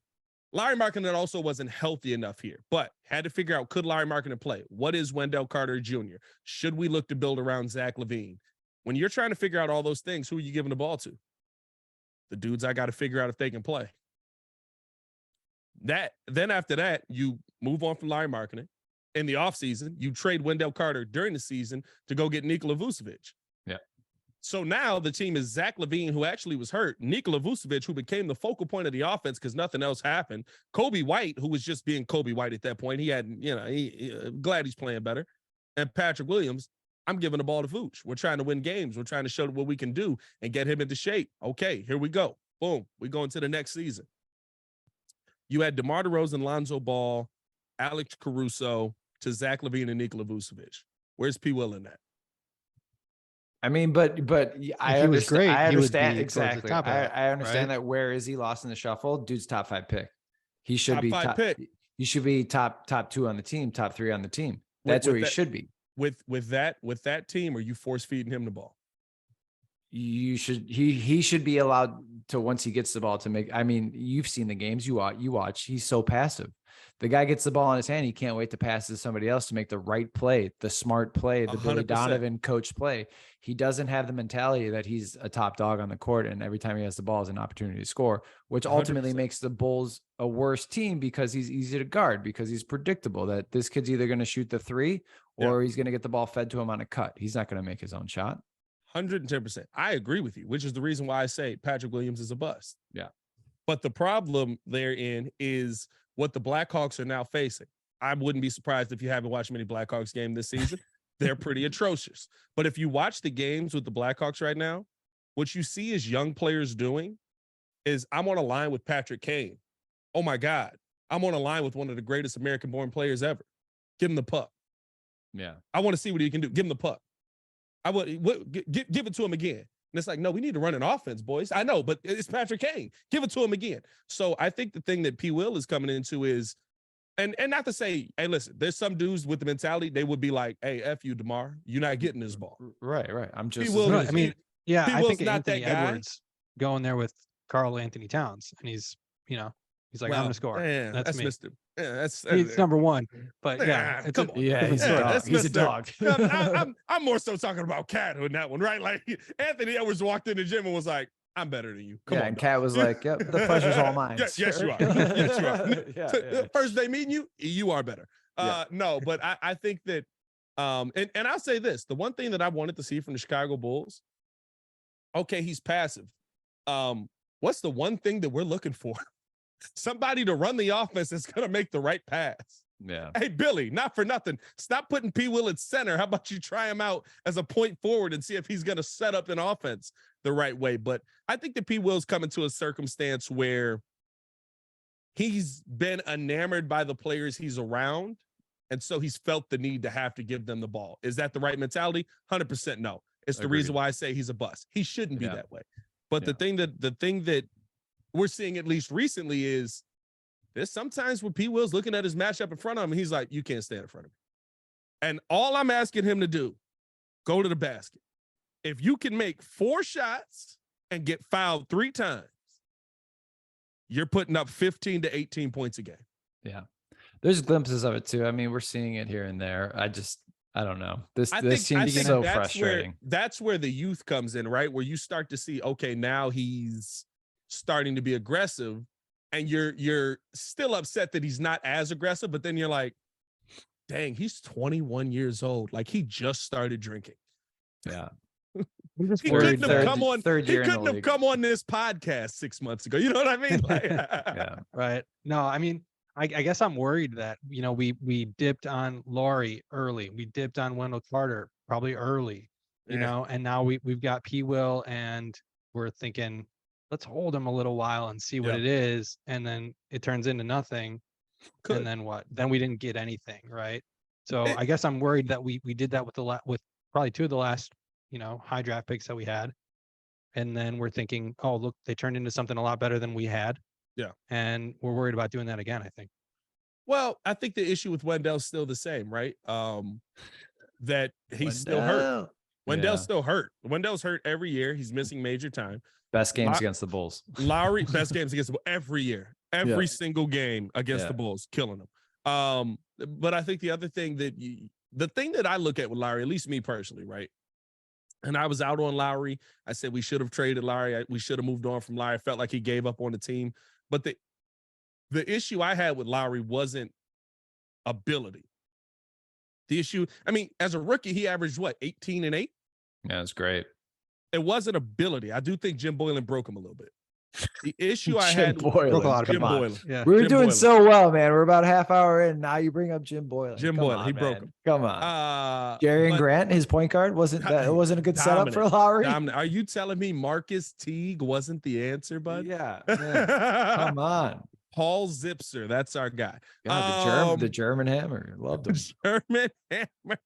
[SPEAKER 3] Larry Markkinen also wasn't healthy enough here, but had to figure out, could Larry Markkinen play? What is Wendell Carter Jr.? Should we look to build around Zach LaVine? When you're trying to figure out all those things, who are you giving the ball to? The dudes I got to figure out if they can play. Then after that, you move on from Larry Markkinen. In the offseason, you trade Wendell Carter during the season to go get Nikola Vucevic.
[SPEAKER 2] Yeah.
[SPEAKER 3] So now the team is Zach LaVine, who actually was hurt, Nikola Vucevic, who became the focal point of the offense because nothing else happened, Kobe White, who was just being Kobe White at that point. He had, glad he's playing better. And Patrick Williams, I'm giving the ball to Vooch. We're trying to win games. We're trying to show what we can do and get him into shape. Okay, here we go. Boom. We go into the next season. You had DeMar DeRozan, Lonzo Ball, Alex Caruso to Zach LaVine and Nikola Vucevic. Where's P. Will in that?
[SPEAKER 2] I mean, but I
[SPEAKER 1] he was great,
[SPEAKER 2] I
[SPEAKER 1] he would
[SPEAKER 2] understand
[SPEAKER 1] be towards the
[SPEAKER 2] exactly.
[SPEAKER 1] top of that,
[SPEAKER 2] I understand
[SPEAKER 1] right?
[SPEAKER 2] that. Where is he lost in the shuffle? Dude's top 5 pick. He should
[SPEAKER 3] Top
[SPEAKER 2] be
[SPEAKER 3] 5
[SPEAKER 2] top
[SPEAKER 3] pick.
[SPEAKER 2] He should be top 2 on the team, top 3 on the team. That's where he should be.
[SPEAKER 3] With that team, are you force feeding him the ball?
[SPEAKER 2] You should he should be allowed to, once he gets the ball, to make. I mean, you've seen the games you watch. He's so passive. The guy gets the ball in his hand. He can't wait to pass to somebody else to make the right play, the smart play, the
[SPEAKER 3] 100%.
[SPEAKER 2] Billy Donovan coach play. He doesn't have the mentality that he's a top dog on the court, and every time he has the ball is an opportunity to score, which ultimately
[SPEAKER 3] 100%.
[SPEAKER 2] makes the Bulls a worse team because he's easy to guard, because he's predictable that this kid's either going to shoot the 3 or he's going to get the ball fed to him on a cut. He's not going to make his own shot.
[SPEAKER 3] 110%. I agree with you, which is the reason why I say Patrick Williams is a bust.
[SPEAKER 2] Yeah.
[SPEAKER 3] But the problem therein is what the Blackhawks are now facing. I wouldn't be surprised if you haven't watched many Blackhawks games this season. They're pretty atrocious. But if you watch the games with the Blackhawks right now, what you see is young players doing is, I'm on a line with Patrick Kane. Oh my God. I'm on a line with one of the greatest American-born players ever. Give him the puck.
[SPEAKER 2] Yeah.
[SPEAKER 3] I want to see what he can do. Give him the puck. Give it to him again. And it's like, no, we need to run an offense, boys. I know, but it's Patrick Kane. Give it to him again. So I think the thing that P. Will is coming into is, and not to say, hey, listen, there's some dudes with the mentality, they would be like, hey, F you, DeMar. You're not getting this ball.
[SPEAKER 2] Right. I'm just.
[SPEAKER 3] P. Will,
[SPEAKER 1] Right, I mean, yeah,
[SPEAKER 3] P.
[SPEAKER 1] I
[SPEAKER 3] Will's
[SPEAKER 1] think
[SPEAKER 3] not
[SPEAKER 1] Anthony
[SPEAKER 3] that guy.
[SPEAKER 1] Edwards going there with Karl Anthony Towns, and he's like, I'm gonna score.
[SPEAKER 3] Man,
[SPEAKER 1] That's me.
[SPEAKER 3] Mr. Yeah, that's
[SPEAKER 1] He's number one, but yeah,
[SPEAKER 3] Nah,
[SPEAKER 1] it's
[SPEAKER 3] come
[SPEAKER 1] a
[SPEAKER 3] on.
[SPEAKER 2] Yeah,
[SPEAKER 1] different
[SPEAKER 2] he's a
[SPEAKER 1] story.
[SPEAKER 2] dog.
[SPEAKER 3] that's
[SPEAKER 2] He's a
[SPEAKER 3] Mr.
[SPEAKER 2] dog.
[SPEAKER 3] No, I'm more so talking about Cat in that one, right? Like Anthony Edwards walked in the gym and was like, I'm better than you. Come on.
[SPEAKER 2] And
[SPEAKER 3] dog."
[SPEAKER 2] Kat was like, "Yep, the pleasure's all mine."
[SPEAKER 3] Yes, you are. Yes, you are.
[SPEAKER 2] Yeah.
[SPEAKER 3] First day meeting you, you are better.
[SPEAKER 2] Yeah.
[SPEAKER 3] No, but I think that, and I'll say this: the one thing that I wanted to see from the Chicago Bulls, okay, he's passive. What's the one thing that we're looking for? Somebody to run the offense that's going to make the right pass.
[SPEAKER 2] Yeah.
[SPEAKER 3] Hey, Billy, not for nothing. Stop putting P. Will at center. How about you try him out as a point forward and see if he's going to set up an offense the right way? But I think that P. Will's coming to a circumstance where he's been enamored by the players he's around, and so he's felt the need to have to give them the ball. Is that the right mentality? 100% no. It's the
[SPEAKER 2] Agreed.
[SPEAKER 3] reason why I say he's a bust. He shouldn't be
[SPEAKER 2] Yeah.
[SPEAKER 3] that way. But
[SPEAKER 2] Yeah.
[SPEAKER 3] the thing that we're seeing at least recently is there's sometimes when P. Will's looking at his matchup in front of him, he's like, you can't stand in front of me. And all I'm asking him to do, go to the basket. If you can make 4 shots and get fouled 3 times, you're putting up 15 to 18 points a game.
[SPEAKER 2] Yeah. There's glimpses of it too. I mean, we're seeing it here and there. I don't know. This seems so frustrating.
[SPEAKER 3] That's where the youth comes in, right? Where you start to see, okay, now he's starting to be aggressive, and you're still upset that he's not as aggressive, but then you're like, dang, he's 21 years old. Like, he just started drinking.
[SPEAKER 2] Yeah.
[SPEAKER 3] He couldn't have come on.
[SPEAKER 2] Third
[SPEAKER 3] He
[SPEAKER 2] year in the
[SPEAKER 3] couldn't have
[SPEAKER 2] league.
[SPEAKER 3] come on this podcast 6 months ago. You know what I mean? Like,
[SPEAKER 2] Yeah.
[SPEAKER 1] Right. No, I mean, I guess I'm worried that, we dipped on Laurie early. We dipped on Wendell Carter probably early,
[SPEAKER 3] Yeah.
[SPEAKER 1] and now we've got P. Will, and we're thinking, let's hold him a little while and see what
[SPEAKER 3] Yeah.
[SPEAKER 1] it is. And then it turns into nothing.
[SPEAKER 3] Could.
[SPEAKER 1] And then what? Then we didn't get anything, right? So
[SPEAKER 3] It-
[SPEAKER 1] I guess I'm worried that we did that with probably two of the last, high draft picks that we had. And then we're thinking, oh, look, they turned into something a lot better than we had.
[SPEAKER 3] Yeah.
[SPEAKER 1] And we're worried about doing that again, I think.
[SPEAKER 3] Well, I think the issue with Wendell's still the same, right? That he's still hurt. Wendell's still hurt. Wendell's hurt every year. He's missing major time.
[SPEAKER 2] Best games against the Bulls.
[SPEAKER 3] Lowry, best games against the Bulls every year. Every single game against the Bulls, killing them. But I think the other thing the thing that I look at with Lowry, at least me personally, right? And I was out on Lowry. I said we should have traded Lowry. We should have moved on from Lowry. I felt like he gave up on the team. But the issue I had with Lowry wasn't ability. The issue, I mean, as a rookie, he averaged what, 18 and 8?
[SPEAKER 2] Yeah, it's great.
[SPEAKER 3] It wasn't ability. I do think Jim Boylan broke him a little bit. The issue I
[SPEAKER 2] Jim
[SPEAKER 3] had
[SPEAKER 2] Boylan.
[SPEAKER 1] Broke a lot of
[SPEAKER 3] Jim
[SPEAKER 1] people.
[SPEAKER 3] Boylan.
[SPEAKER 1] Yeah.
[SPEAKER 2] We were
[SPEAKER 3] Jim
[SPEAKER 2] doing
[SPEAKER 3] Boylan.
[SPEAKER 2] so well, man. We're about a half hour in. Now you bring up Jim Boylan.
[SPEAKER 3] Jim
[SPEAKER 2] Come
[SPEAKER 3] Boylan,
[SPEAKER 2] on,
[SPEAKER 3] he broke
[SPEAKER 2] man.
[SPEAKER 3] him.
[SPEAKER 2] Come on.
[SPEAKER 3] But
[SPEAKER 2] Jarian Grant, his point guard, wasn't a good setup for Lowry?
[SPEAKER 3] Are you telling me Marcus Teague wasn't the answer, bud?
[SPEAKER 2] Yeah. Man. Come on.
[SPEAKER 3] Paul Zipser, that's our guy.
[SPEAKER 2] God, the German Hammer. Loved him.
[SPEAKER 3] German Hammer.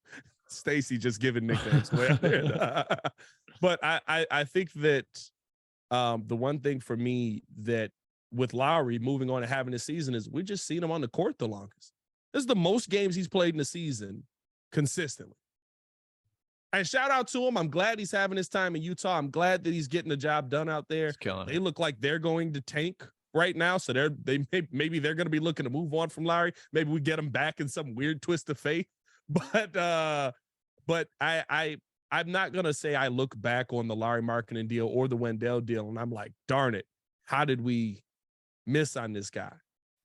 [SPEAKER 3] Stacy just giving nicknames away. But I think that the one thing for me that with Lowry moving on and having a season is we just seen him on the court the longest. This is the most games he's played in the season consistently. And shout out to him. I'm glad he's having his time in Utah. I'm glad that he's getting the job done out there. They look like they're going to tank right now. So maybe they're going to be looking to move on from Lowry. Maybe we get him back in some weird twist of fate. But I'm not going to say I look back on the Lowry marketing deal or the Wendell deal and I'm like, darn it, how did we miss on this guy?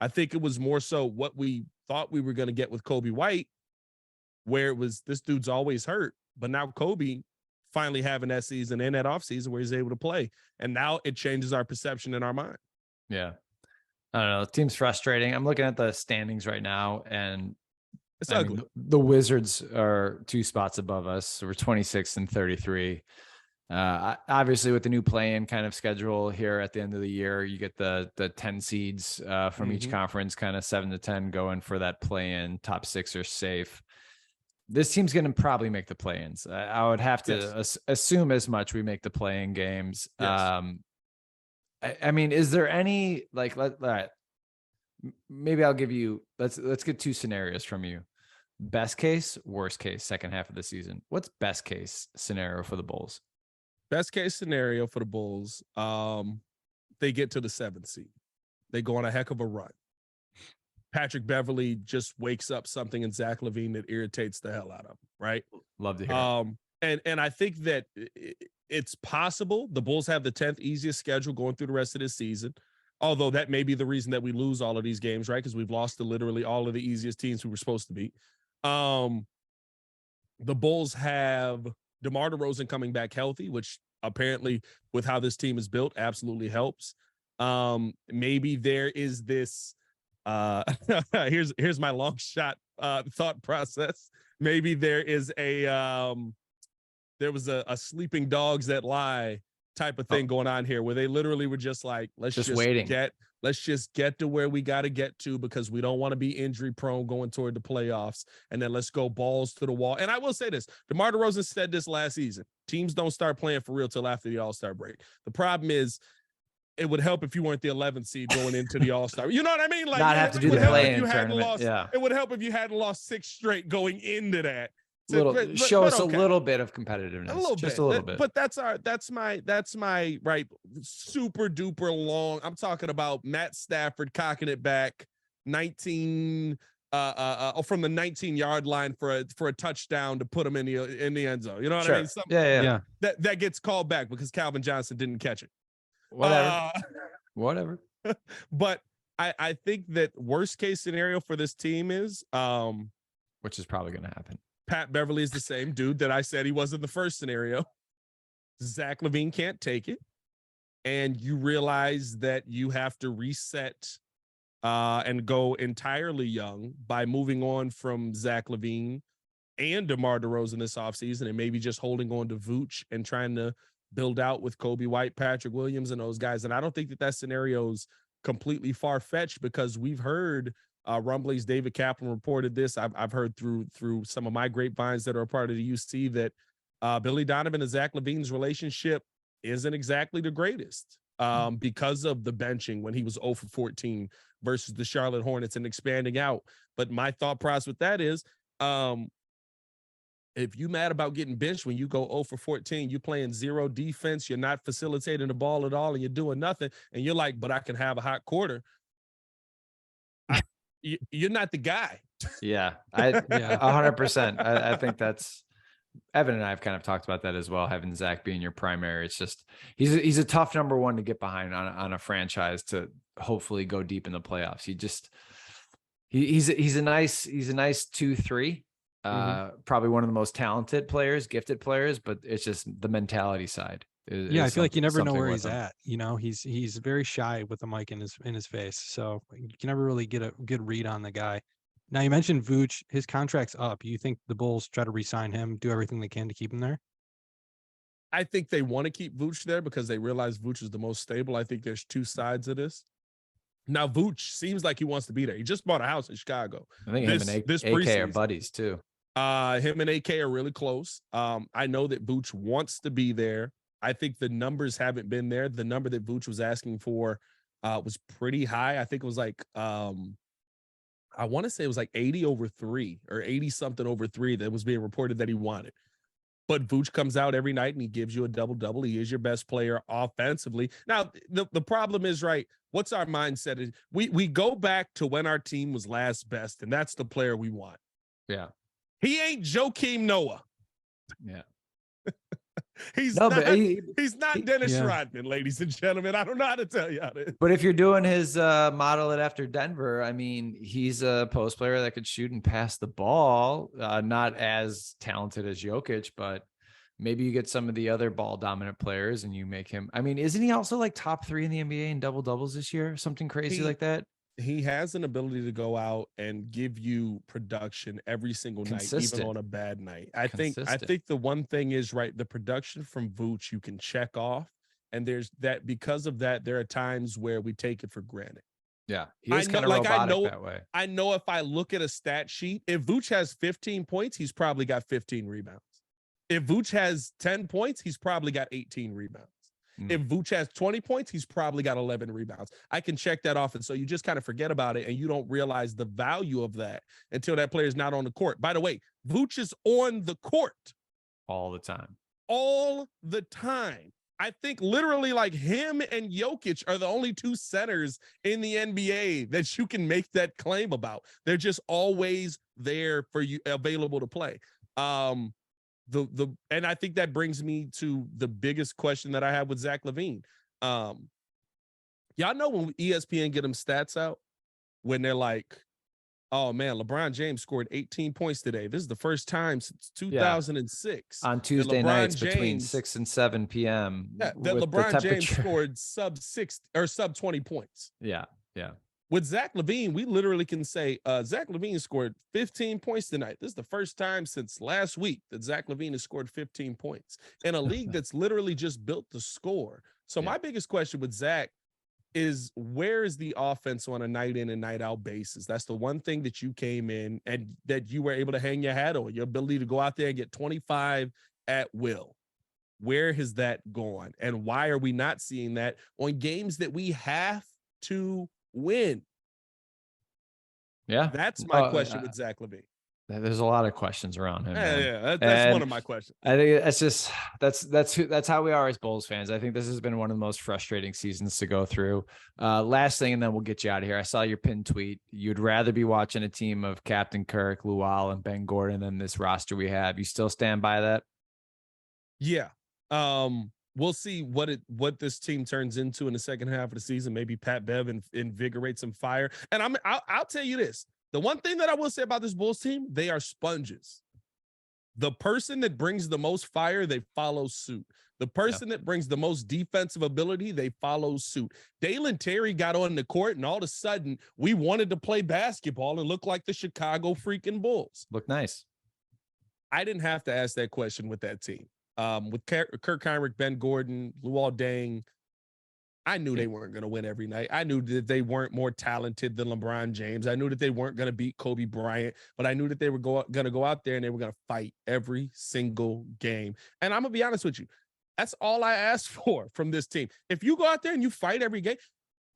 [SPEAKER 3] I think it was more so what we thought we were going to get with Kobe White, where it was this dude's always hurt. But now Kobe finally having that season and that offseason where he's able to play. And now it changes our perception in our mind.
[SPEAKER 2] Yeah. I don't know. The team's frustrating. I'm looking at the standings right now, and
[SPEAKER 3] It's ugly.
[SPEAKER 2] mean, the Wizards are 2 spots above us. So we're 26 and 33. Obviously, with the new play-in kind of schedule here at the end of the year, you get the 10 seeds from each conference, kind of 7 to 10 going for that play-in. Top 6 are safe. This team's going to probably make the play-ins. I would have to assume as much. We make the play-in games. Yes. I mean, is there any maybe I'll give you, let's get 2 scenarios from you. Best case, worst case, second half of the season. What's best case scenario for the Bulls?
[SPEAKER 3] Best case scenario for the Bulls, they get to the 7th seed. They go on a heck of a run. Patrick Beverley just wakes up something in Zach LaVine that irritates the hell out of him, right?
[SPEAKER 2] Love to hear it.
[SPEAKER 3] And I think that it's possible the Bulls have the 10th easiest schedule going through the rest of this season, although that may be the reason that we lose all of these games, right? Because we've lost to literally all of the easiest teams we were supposed to beat. The Bulls have DeMar DeRozan coming back healthy, which apparently with how this team is built absolutely helps. Maybe there is this here's my long shot thought process. Maybe there is there was a sleeping dogs that lie type of thing going on here where they literally were just like, let's just get to where we got to get to because we don't want to be injury prone going toward the playoffs. And then let's go balls to the wall. And I will say this, DeMar DeRozan said this last season, teams don't start playing for real till after the All-Star break. The problem is it would help if you weren't the 11th seed going into the All-Star. You know what I mean? Like,
[SPEAKER 2] not have to do the play-in tournament.
[SPEAKER 3] It would help if you hadn't lost 6 straight going into that.
[SPEAKER 2] Show us a little bit of competitiveness, a little bit.
[SPEAKER 3] But that's my right super duper long. I'm talking about Matt Stafford cocking it back 19 from the 19-yard line for a touchdown to put him in the end zone. You know what I mean?
[SPEAKER 2] Yeah.
[SPEAKER 3] That gets called back because Calvin Johnson didn't catch it.
[SPEAKER 2] Whatever.
[SPEAKER 3] But I think that worst case scenario for this team is
[SPEAKER 2] which is probably going to happen.
[SPEAKER 3] Pat Beverley is the same dude that I said he was in the first scenario. Zach LaVine can't take it. And you realize that you have to reset and go entirely young by moving on from Zach LaVine and DeMar DeRozan this offseason, and maybe just holding on to Vooch and trying to build out with Kobe White, Patrick Williams, and those guys. And I don't think that scenario's completely far-fetched, because we've heard rumblings. David Kaplan reported this. I've heard through some of my grapevines that are a part of the UC that Billy Donovan and Zach LaVine's relationship isn't exactly the greatest because of the benching when he was 0 for 14 versus the Charlotte Hornets and expanding out. But my thought process with that is, if you mad about getting benched when you go 0 for 14, you playing zero defense, you're not facilitating the ball at all, and you're doing nothing, and you're like, but I can have a hot quarter. You're not the guy.
[SPEAKER 2] Yeah, 100%. I think that's Evan and I have kind of talked about that as well. Having Zach being your primary, it's just he's a tough number one to get behind on a franchise to hopefully go deep in the playoffs. He's a nice 2-3. Probably one of the most talented players, gifted players, but it's just the mentality side.
[SPEAKER 1] I feel like you never know where he's at. You know, he's very shy with the mic in his face, so you can never really get a good read on the guy. Now, you mentioned Vooch, his contract's up. You think the Bulls try to re-sign him, do everything they can to keep him there?
[SPEAKER 3] I think they want to keep Vooch there because they realize Vooch is the most stable. I think there's two sides of this. Now, Vooch seems like he wants to be there. He just bought a house in Chicago.
[SPEAKER 2] I think him and AK are buddies too.
[SPEAKER 3] Him and AK are really close. I know that Vooch wants to be there. I think the numbers haven't been there. The number that Vooch was asking for was pretty high. I think it was like, I want to say it was like 80 over 3 or 80 something over 3 that was being reported that he wanted. But Vooch comes out every night and he gives you a double-double. He is your best player offensively. Now, the problem is, right, what's our mindset? We go back to when our team was last best, and that's the player we want.
[SPEAKER 2] Yeah.
[SPEAKER 3] He ain't Joakim Noah.
[SPEAKER 2] Yeah.
[SPEAKER 3] He's not Dennis Rodman, ladies and gentlemen. I don't know how to tell you how to.
[SPEAKER 2] But if you're doing his model it after Denver, I mean, he's a post player that could shoot and pass the ball. Not as talented as Jokic, but maybe you get some of the other ball dominant players and you make him. I mean, isn't he also like top 3 in the NBA in double doubles this year? Something crazy like that.
[SPEAKER 3] He has an ability to go out and give you production every single night, even on a bad night. I think the one thing is, right, the production from Vooch you can check off, and there's that because of that, there are times where we take it for granted.
[SPEAKER 2] Yeah, he is kind of robotic that way.
[SPEAKER 3] I know if I look at a stat sheet, if Vooch has 15 points, he's probably got 15 rebounds. If Vooch has 10 points, he's probably got 18 rebounds. If Vooch has 20 points, he's probably got 11 rebounds. I can check that off. And so you just kind of forget about it and you don't realize the value of that until that player is not on the court. By the way, Vooch is on the court
[SPEAKER 2] all the time.
[SPEAKER 3] All the time. I think literally like him and Jokic are the only two centers in the NBA that you can make that claim about. They're just always there for you, available to play. And I think that brings me to the biggest question that I have with Zach LaVine. Y'all know when ESPN get them stats out, when they're like, oh man, LeBron James scored 18 points today. This is the first time since 2006
[SPEAKER 2] on Tuesday nights between 6 and 7 p.m.
[SPEAKER 3] that LeBron James scored sub 6 or sub 20 points.
[SPEAKER 2] Yeah.
[SPEAKER 3] With Zach LaVine, we literally can say Zach LaVine scored 15 points tonight. This is the first time since last week that Zach LaVine has scored 15 points in a league that's literally just built to score. So my biggest question with Zach is, where is the offense on a night in and night out basis? That's the one thing that you came in and that you were able to hang your hat on, your ability to go out there and get 25 at will. Where has that gone? And why are we not seeing that on games that we have to win?
[SPEAKER 2] Yeah,
[SPEAKER 3] that's my question with Zach LaVine.
[SPEAKER 2] There's a lot of questions around him.
[SPEAKER 3] That's one of my questions.
[SPEAKER 2] I think it's just that's how we are as Bulls fans. I think this has been one of the most frustrating seasons to go through. Last thing, and then we'll get you out of here. I saw your pinned tweet. You'd rather be watching a team of Captain Kirk, Luol, and Ben Gordon than this roster we have. You still stand by that?
[SPEAKER 3] Yeah. We'll see what this team turns into in the second half of the season. Maybe Pat Bev invigorates some fire. And I'll tell you this. The one thing that I will say about this Bulls team, they are sponges. The person that brings the most fire, they follow suit. The person that brings the most defensive ability, they follow suit. Dalen Terry got on the court, and all of a sudden, we wanted to play basketball and look like the Chicago freaking Bulls.
[SPEAKER 2] Look nice.
[SPEAKER 3] I didn't have to ask that question with that team. With Kirk Heinrich, Ben Gordon, Luol Deng, I knew they weren't going to win every night. I knew that they weren't more talented than LeBron James. I knew that they weren't going to beat Kobe Bryant, but I knew that they were going to go out there and they were going to fight every single game. And I'm going to be honest with you. That's all I asked for from this team. If you go out there and you fight every game,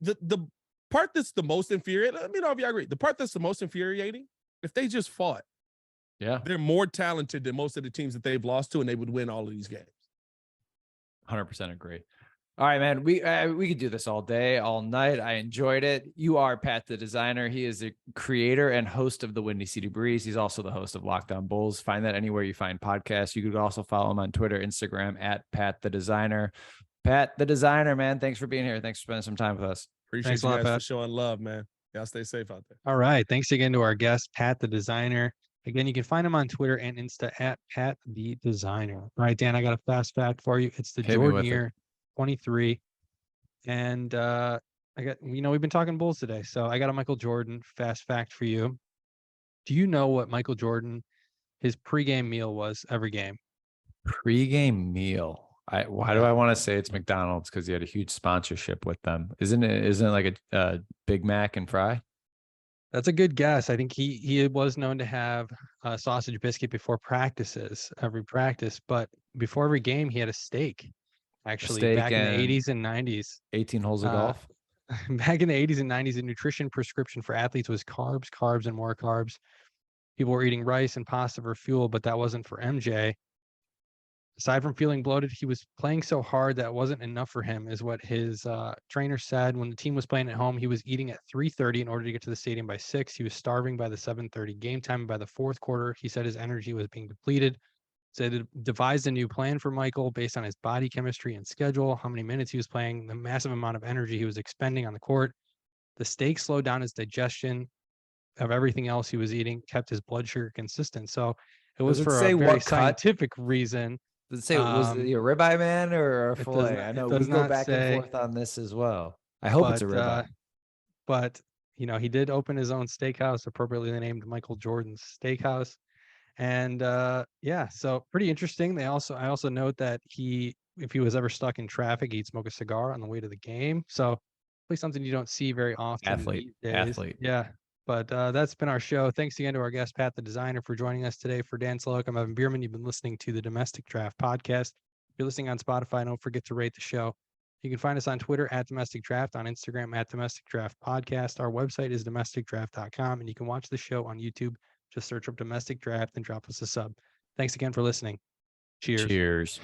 [SPEAKER 3] the part that's the most infuriating, let me know if you agree. The part that's the most infuriating, if they just fought.
[SPEAKER 2] Yeah.
[SPEAKER 3] They're more talented than most of the teams that they've lost to, and they would win all of these games.
[SPEAKER 2] 100% agree. All right, man. We could do this all day, all night. I enjoyed it. You are Pat the Designer. He is the creator and host of the Windy City Breeze. He's also the host of Locked On Bulls. Find that anywhere you find podcasts. You could also follow him on Twitter, Instagram at Pat the Designer. Pat the Designer, man. Thanks for being here. Thanks for spending some time with us.
[SPEAKER 3] Appreciate
[SPEAKER 1] Thanks
[SPEAKER 3] you
[SPEAKER 1] a lot,
[SPEAKER 3] guys for
[SPEAKER 1] Pat.
[SPEAKER 3] showing love, man. Y'all stay safe out there.
[SPEAKER 1] All right. Thanks again to our guest, Pat the Designer. Again, you can find him on Twitter and Insta at Pat the Designer. All right, Dan, I got a fast fact for you. It's the
[SPEAKER 2] Hit me
[SPEAKER 1] Jordan
[SPEAKER 2] with it.
[SPEAKER 1] year 23. And we've been talking Bulls today. So I got a Michael Jordan fast fact for you. Do you know what Michael Jordan, his pregame meal was every game?
[SPEAKER 2] Pre-game meal. Why do I want to say it's McDonald's? Because he had a huge sponsorship with them. Isn't it like a Big Mac and fry?
[SPEAKER 1] That's a good guess. I think he was known to have a sausage biscuit before practices, every practice, but before every game he had a steak. Actually,
[SPEAKER 2] steak
[SPEAKER 1] back in the
[SPEAKER 2] and
[SPEAKER 1] 80s and 90s.
[SPEAKER 2] 18 holes of golf.
[SPEAKER 1] Back in the 80s and 90s, the nutrition prescription for athletes was carbs, carbs, and more carbs. People were eating rice and pasta for fuel, but that wasn't for MJ. Aside from feeling bloated, he was playing so hard that wasn't enough for him, is what his trainer said. When the team was playing at home, he was eating at 3:30 in order to get to the stadium by 6. He was starving by the 7:30 game time. By the fourth quarter, he said his energy was being depleted. So they devised a new plan for Michael based on his body chemistry and schedule, how many minutes he was playing, the massive amount of energy he was expending on the court. The steak slowed down his digestion of everything else he was eating, kept his blood sugar consistent. So it was for a very scientific reason.
[SPEAKER 2] Does it say was it a ribeye man or a fillet? I know we go back and forth on this as well. I hope it's a ribeye.
[SPEAKER 1] But he did open his own steakhouse, appropriately named Michael Jordan's Steakhouse. And so pretty interesting. I also note that if he was ever stuck in traffic, he'd smoke a cigar on the way to the game. So probably something you don't see very often.
[SPEAKER 2] Athlete.
[SPEAKER 1] Yeah. But that's been our show. Thanks again to our guest, Pat the Designer, for joining us today. For Dan Sloak, I'm Evan Bierman. You've been listening to the Domestic Draft Podcast. If you're listening on Spotify, don't forget to rate the show. You can find us on Twitter at Domestic Draft, on Instagram at Domestic Draft Podcast. Our website is domesticdraft.com, and you can watch the show on YouTube. Just search up Domestic Draft and drop us a sub. Thanks again for listening. Cheers.
[SPEAKER 2] Cheers.